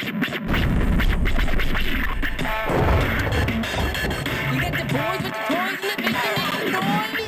You got the boys with the toys in the basement making noise?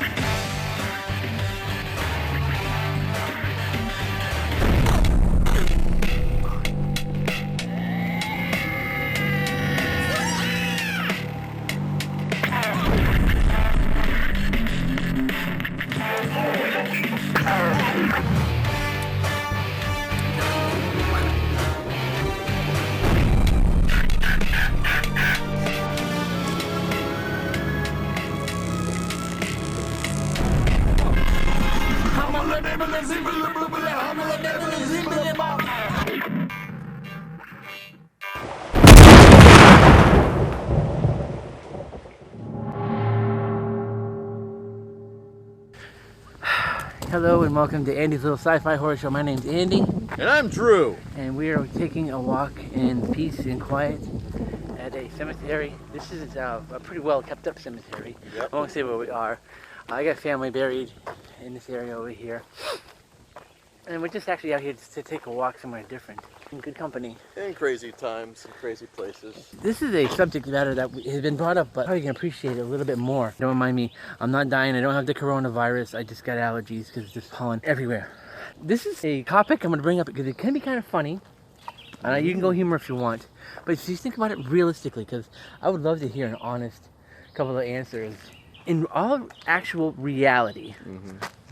Hello and welcome to Andy's Little Sci-Fi Horror Show. My name's Andy. And I'm Drew. And we are taking a walk in peace and quiet at a cemetery. This is a pretty well kept up cemetery. Yep. I won't say where we are. I got family buried in this area over here. And we're just actually out here to take a walk somewhere different. In good company. In crazy times and crazy places. This is a subject matter that has been brought up, but probably can appreciate it a little bit more. Don't mind me, I'm not dying, I don't have the coronavirus, I just got allergies because there's pollen everywhere. This is a topic I'm going to bring up because it can be kind of funny. And you can go humor if you want. But just think about it realistically, because I would love to hear an honest couple of answers. In all actual reality,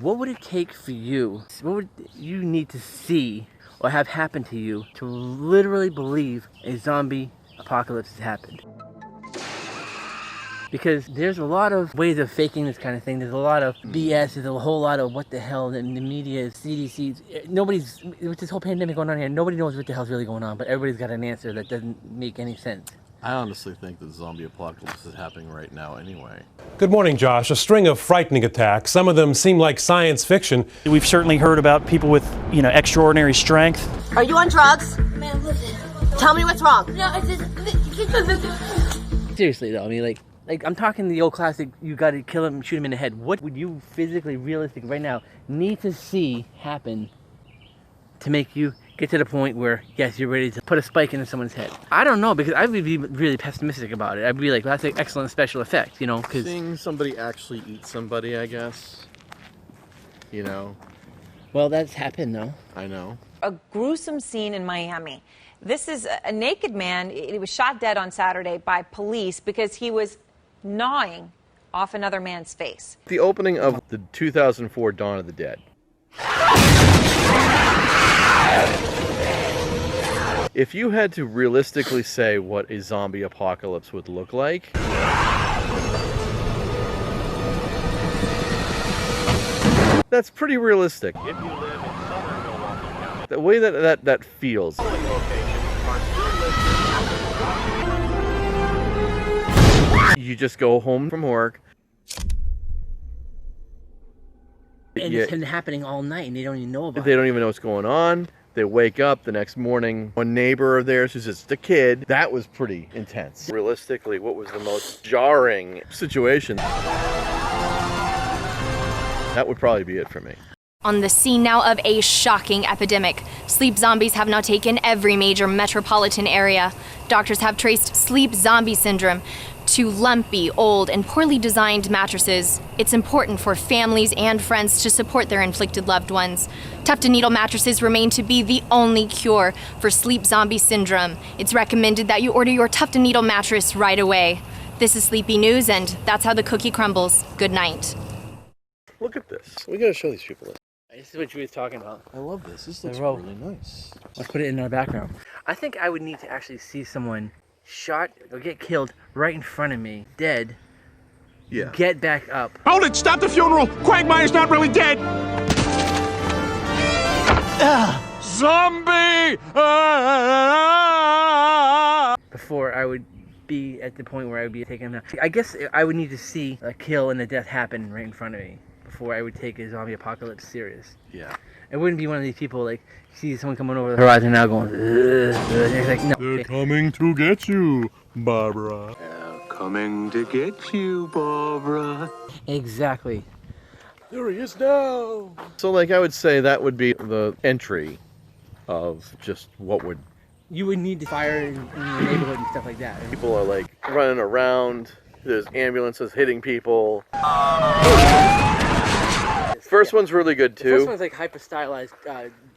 what would it take for you? What would you need to see or have happen to you to literally believe a zombie apocalypse has happened? Because there's a lot of ways of faking this kind of thing. There's a lot of BS. There's a whole lot of what the hell in the media, CDC. Nobody's, with this whole pandemic going on here, nobody knows what the hell's really going on, but everybody's got an answer that doesn't make any sense. I honestly think that the zombie apocalypse is happening right now anyway. Good morning, Josh. A string of frightening attacks. Some of them seem like science fiction. We've certainly heard about people with, extraordinary strength. Are you on drugs? Man, listen. Tell me what's wrong. No, I just... Seriously though, I mean, like I'm talking the old classic, you gotta kill him, shoot him in the head. What would you physically, realistic, right now, need to see happen to make you get to the point where, yes, you're ready to put a spike into someone's head? I don't know, because I would be really pessimistic about it. I'd be like, well, that's an excellent special effect, because... Seeing somebody actually eat somebody, I guess. Well, that's happened, though. I know. A gruesome scene in Miami. This is a naked man. He was shot dead on Saturday by police because he was gnawing off another man's face. The opening of the 2004 Dawn of the Dead. If you had to realistically say what a zombie apocalypse would look like, that's pretty realistic. If you live in southern Milwaukee, the way that feels. You just go home from work. And it's been happening all night and they don't even know about it. They don't even know what's going on. They wake up the next morning. One neighbor of theirs who's just a kid. That was pretty intense. Realistically, what was the most jarring situation? That would probably be it for me. On the scene now of a shocking epidemic. Sleep zombies have now taken every major metropolitan area. Doctors have traced sleep zombie syndrome to lumpy, old, and poorly designed mattresses. It's important for families and friends to support their inflicted loved ones. Tufted needle mattresses remain to be the only cure for sleep zombie syndrome. It's recommended that you order your tufted needle mattress right away. This is Sleepy News, and that's how the cookie crumbles. Good night. Look at this. We gotta show these people this. This is what you were talking about. I love this. This looks really nice. Let's put it in our background. I think I would need to actually see someone shot or get killed right in front of me, dead. Yeah. Get back up. Hold it! Stop the funeral! Quagmire's not really dead! Zombie! Before I would be at the point where I would be taking him down. I guess I would need to see a kill and a death happen right in front of me before I would take a zombie apocalypse serious. Yeah. It wouldn't be one of these people like see someone coming over the horizon now going, they're like, no. They're coming to get you, Barbara. They're coming to get you, Barbara. Exactly. There he is now. So, I would say that would be the entry of just what would You would need the fire in the neighborhood and stuff like that. Right? People are like running around. There's ambulances hitting people. First one's really good too. The first one's like hyper stylized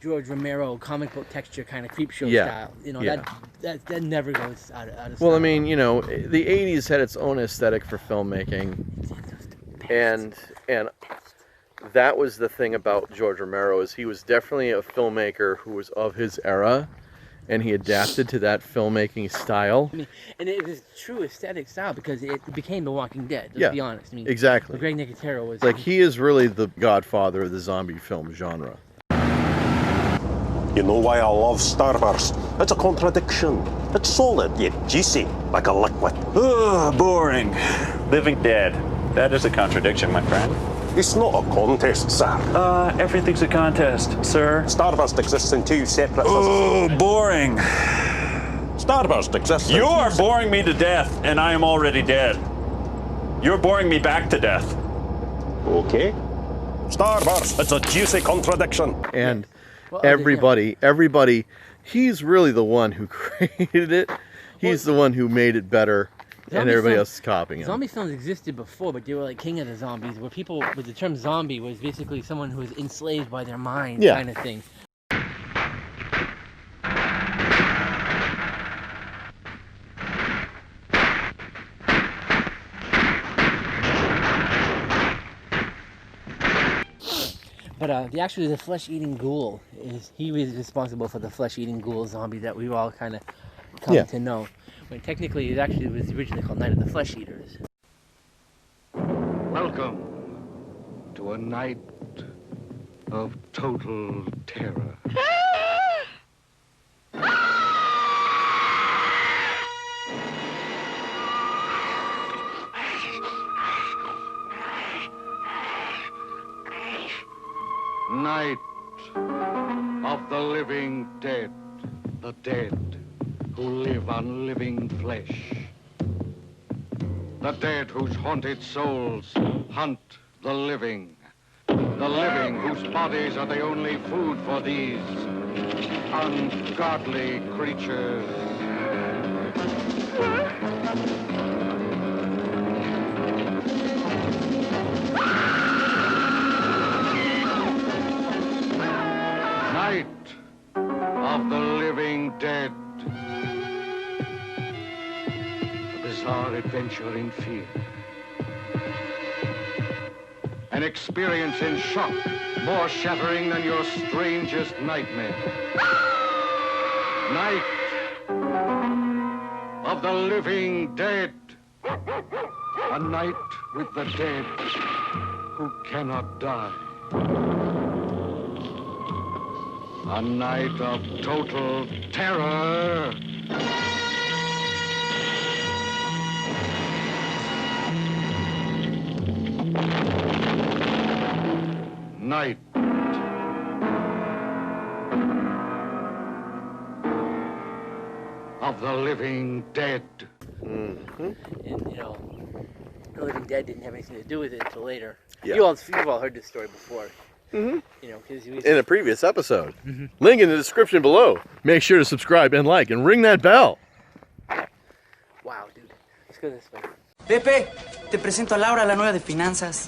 George Romero comic book texture kind of creep show style. You know, that never goes out of style. Well, I mean, you know, the 80s had its own aesthetic for filmmaking. And that was the thing about George Romero, is he was definitely a filmmaker who was of his era, and he adapted to that filmmaking style. I mean, and it was true aesthetic style because it became The Walking Dead. Let's be honest. I mean, exactly. Greg Nicotero was like, he is really the godfather of the zombie film genre. You know why I love Starburst? It's a contradiction. It's solid yet juicy, like a liquid. Ugh, boring. Living Dead. That is a contradiction, my friend. It's not a contest, sir. Everything's a contest, sir. Starburst exists in two separate... Oh, boring. Starburst exists in... You're boring me to death, and I am already dead. You're boring me back to death. Okay. Starburst, it's a juicy contradiction. And everybody, he's really the one who created it. He's the one who made it better. And everybody else is copying him. Zombie films existed before, but they were like king of the zombies, where people, with the term zombie, was basically someone who was enslaved by their mind, kind of thing. But actually, the flesh-eating ghoul he was responsible for the flesh-eating ghoul zombie that we've all kind of come to know. When technically it actually was originally called Night of the Flesh Eaters. Welcome to a night of total terror. Night of the living dead, the dead who live on living flesh. The dead whose haunted souls hunt the living whose bodies are the only food for these ungodly creatures. Night of the living dead. Bizarre adventure in fear. An experience in shock, more shattering than your strangest nightmare. Night of the living dead. A night with the dead who cannot die. A night of total terror. Night of the living dead. Mm-hmm. And you know, the living dead didn't have anything to do with it until later. Yeah. You've all heard this story before. Mm-hmm. You know, because in a previous episode. Mm-hmm. Link in the description below. Make sure to subscribe and like and ring that bell. Wow, dude. Let's go this way. Pepe, te presento a Laura, la nueva de finanzas.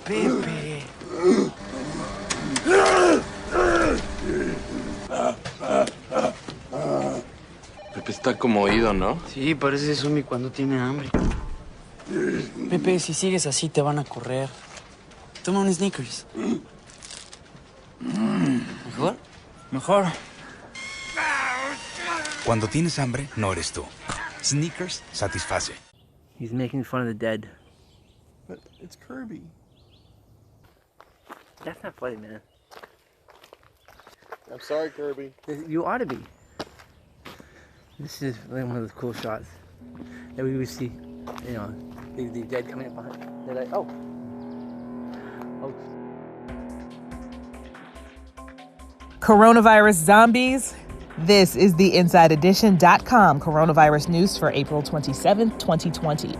Pepe. Pepe está como oído, ¿no? Sí, parece Sumi cuando tiene hambre. Pepe, si sigues así te van a correr. Toma un Snickers. ¿Mejor? Mejor. Cuando tienes hambre, no eres tú. Snickers satisface. He's making fun of the dead. But it's Kirby. That's not funny, man. I'm sorry, Kirby. You ought to be. This is one of those cool shots that we would see, you know, the dead coming up behind. They're like, oh. Coronavirus zombies. This is the InsideEdition.com coronavirus news for April 27th, 2020.